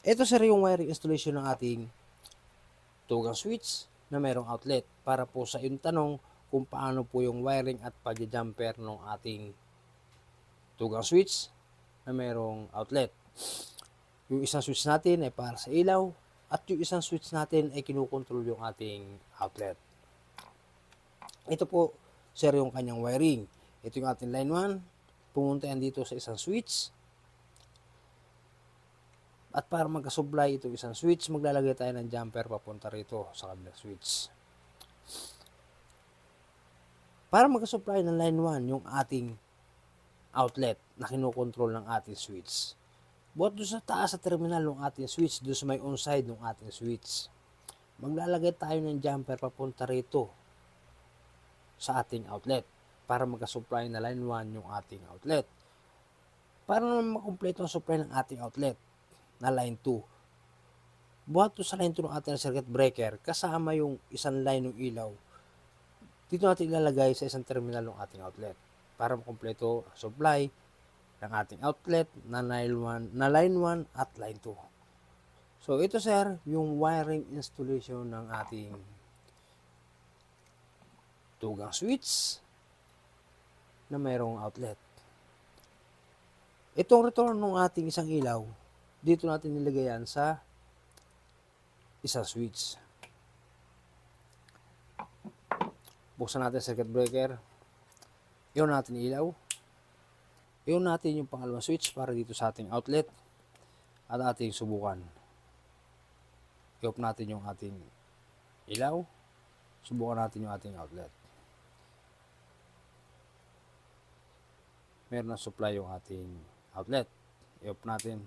Ito sir yung wiring installation ng ating tugang switch na mayroong outlet. Para po sa yung tanong kung paano po yung wiring at pag-jumper ng ating tugang switch na mayroong outlet. Yung isang switch natin ay para sa ilaw at yung isang switch natin ay kinukontrol yung ating outlet. Ito po sir yung kanyang wiring. Ito yung ating line 1. Pumunta yan dito sa isang switch. At para magka-supply itong isang switch, maglalagay tayo ng jumper papunta rito sa kabilang switch. Para magka-supply ng line 1 yung ating outlet na kinokontrol ng ating switch. Buhat doon sa taas sa terminal ng ating switch, doon sa may on-side ng ating switch, maglalagay tayo ng jumper papunta rito sa ating outlet para magka-supply na line 1 yung ating outlet. Para naman makumpleto ang supply ng ating outlet na line 2. Buhat doon sa line 2 ng ating circuit breaker, kasama yung isang line ng ilaw. Dito natin ilalagay sa isang terminal ng ating outlet para makumpleto ang supply ng ating outlet na line 1 at line 2. So ito sir, yung wiring installation ng ating tugang switch na mayroong outlet. Itong return ng ating isang ilaw, dito natin nilagay yan sa isang switch. Buksan natin circuit breaker. I-on natin ilaw. I-on natin yung pangalawang switch para dito sa ating outlet at ating subukan. I-off natin yung ating ilaw. Subukan natin yung ating outlet. Meron na supply yung ating outlet. I-off natin.